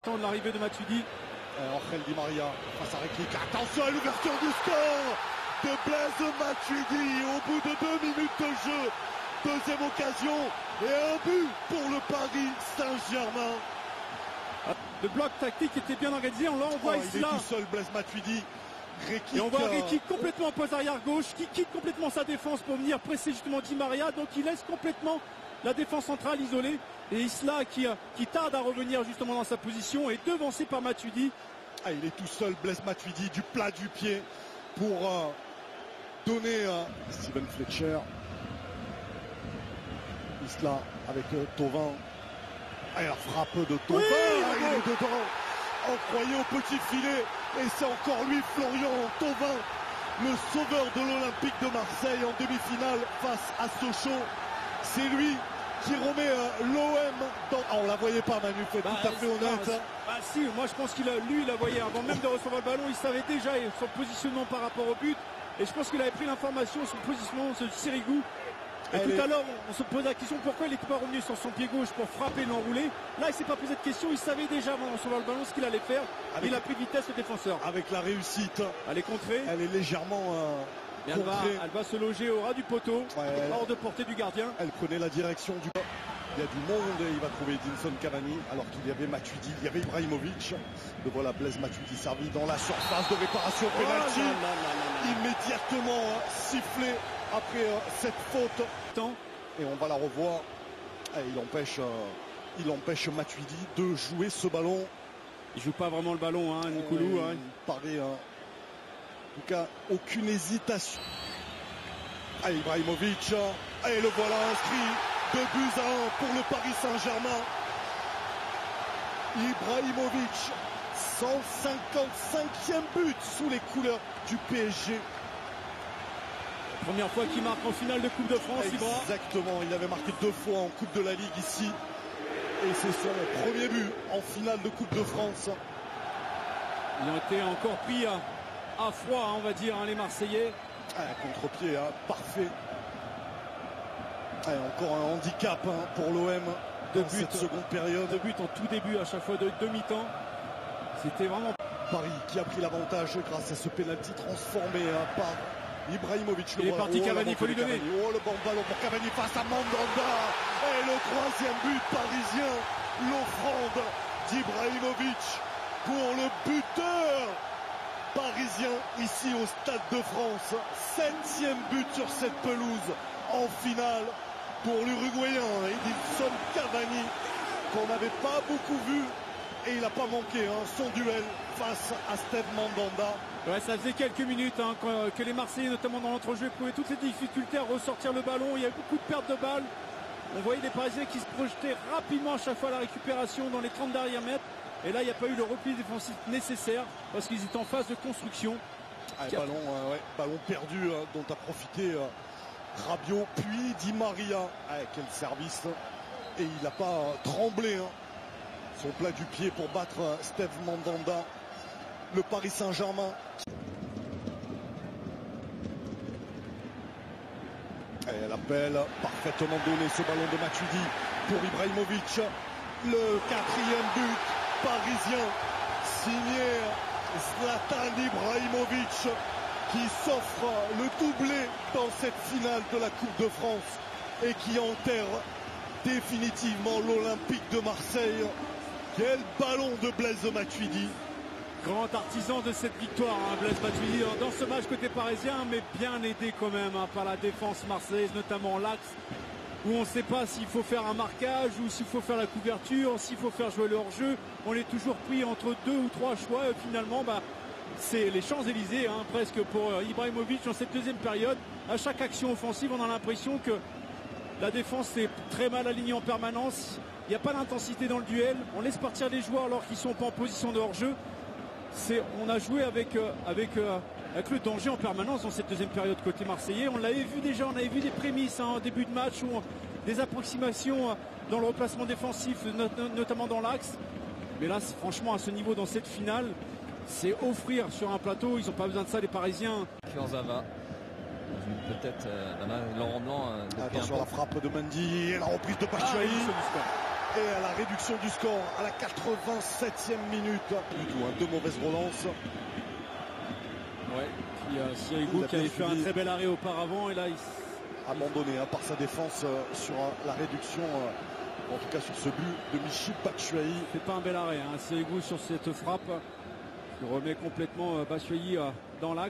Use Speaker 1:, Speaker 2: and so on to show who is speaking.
Speaker 1: Temps de l'arrivée de Matuidi.
Speaker 2: Angel Di Maria face à Rekik. Attention à l'ouverture du score de Blaise Matuidi au bout de 2 minutes de jeu. Deuxième occasion et un but pour le Paris Saint-Germain.
Speaker 1: Le bloc tactique était bien organisé. On voit
Speaker 2: il est tout seul, Blaise Matuidi. Rekik,
Speaker 1: et on voit Rekik complètement en poste arrière gauche qui quitte complètement sa défense pour venir presser justement Di Maria. Donc il laisse complètement la défense centrale isolée. Et Isla qui tarde à revenir justement dans sa position est devancé par Matuidi.
Speaker 2: Il est tout seul, Blaise Matuidi, du plat du pied pour donner à Steven Fletcher. Isla avec Thauvin. Et la frappe de Thauvin, il est dedans. Encroyé au petit filet. Et c'est encore lui, Florian Thauvin, le sauveur de l'Olympique de Marseille en demi-finale face à Sochaux. C'est lui qui remet l'OM dans... on la voyait pas, Manu, faut être tout à fait honnête.
Speaker 1: Si, moi je pense qu'il la voyait avant même de recevoir le ballon. Il savait déjà son positionnement par rapport au but. Et je pense qu'il avait pris l'information, son positionnement, ce Sirigu. Et tout à l'heure, on se pose la question pourquoi il n'était pas revenu sur son pied gauche pour frapper l'enroulé. Là, il ne s'est pas posé de question. Il savait déjà avant de recevoir le ballon ce qu'il allait faire. Il a pris vitesse le défenseur.
Speaker 2: Avec la réussite.
Speaker 1: Elle est contrée.
Speaker 2: Elle est légèrement
Speaker 1: elle va se loger au ras du poteau, hors de portée du gardien.
Speaker 2: Elle prenait la direction du... Il y a du monde et il va trouver Edinson Cavani alors qu'il y avait Matuidi, il y avait Ibrahimovic. Le voilà, Blaise Matuidi servi dans la surface de réparation penalty. Immédiatement sifflé après cette faute. Et on va la revoir. Et il empêche Matuidi de jouer ce ballon.
Speaker 1: Il joue pas vraiment le ballon, Nkoulou.
Speaker 2: Il paraît... en tout cas, aucune hésitation. Ibrahimovic. Et le voilà inscrit. 2 buts à 1 pour le Paris Saint-Germain. Ibrahimovic, 155e but sous les couleurs du PSG.
Speaker 1: Première fois qu'il marque en finale de Coupe de France, Ibra.
Speaker 2: Exactement, il avait marqué 2 fois en Coupe de la Ligue ici. Et c'est son premier but en finale de Coupe de France.
Speaker 1: Ils ont été encore pris à froid, on va dire, les Marseillais.
Speaker 2: Contre-pied, parfait. Encore un handicap pour l'OM dans cette seconde période.
Speaker 1: 2 buts en tout début à chaque fois de demi-temps. C'était vraiment...
Speaker 2: Paris qui a pris l'avantage grâce à ce pénalty transformé par Ibrahimovic.
Speaker 1: Il est parti Cavani, il faut lui donner.
Speaker 2: Le bon ballon pour Cavani face à Mandanda. Et le 3e but parisien. L'offrande d'Ibrahimovic pour le buteur parisien ici au Stade de France. 7e but sur cette pelouse en finale pour l'Uruguayen Edinson Cavani, qu'on n'avait pas beaucoup vu, et il n'a pas manqué son duel face à Steve Mandanda.
Speaker 1: Ouais, ça faisait quelques minutes que les Marseillais, notamment dans l'entrejeu, éprouvaient toutes les difficultés à ressortir le ballon. Il y a eu beaucoup de pertes de balles. On voyait les Parisiens qui se projetaient rapidement à chaque fois à la récupération dans les 30 derniers mètres. Et là, il n'y a pas eu le repli défensif nécessaire parce qu'ils étaient en phase de construction.
Speaker 2: Ballon perdu dont a profité Rabiot, puis Di Maria. Quel service. Et il n'a pas tremblé son plat du pied pour battre Steve Mandanda. Le Paris Saint-Germain. Et l'appel parfaitement donné, ce ballon de Matuidi pour Ibrahimovic. Le 4e but parisien signé Zlatan Ibrahimovic, qui s'offre le doublé dans cette finale de la Coupe de France et qui enterre définitivement l'Olympique de Marseille. Quel ballon de Blaise Matuidi.
Speaker 1: Grand artisan de cette victoire, Blaise Matuidi dans ce match côté parisien, mais bien aidé quand même par la défense marseillaise, notamment l'axe, où on ne sait pas s'il faut faire un marquage ou s'il faut faire la couverture, s'il faut faire jouer le hors-jeu. On est toujours pris entre 2 ou 3 choix. Et finalement, c'est les Champs-Élysées presque pour Ibrahimovic dans cette deuxième période. À chaque action offensive, on a l'impression que la défense est très mal alignée en permanence. Il n'y a pas d'intensité dans le duel. On laisse partir les joueurs alors qu'ils ne sont pas en position de hors-jeu. On a joué avec le danger en permanence dans cette deuxième période côté marseillais. On l'avait vu déjà, on avait vu des prémices en début de match, des approximations dans le replacement défensif, notamment dans l'axe. Mais là, franchement, à ce niveau, dans cette finale, c'est offrir sur un plateau. Ils n'ont pas besoin de ça, les Parisiens.
Speaker 3: Kurzawa, peut-être Laurent Blanc.
Speaker 2: Attention à la frappe de Mendy et la reprise de Batshuayi. Et à la réduction du score à la 87e minute. Du tout, deux mauvaises relances.
Speaker 1: Ouais, il y a Sirigu qui avait fait un très bel arrêt auparavant et là il
Speaker 2: abandonné par sa défense sur la réduction, en tout cas sur ce but de Michy Batshuayi.
Speaker 1: Il fait pas un bel arrêt, Sirigu sur cette frappe qui remet complètement Batshuayi dans l'axe.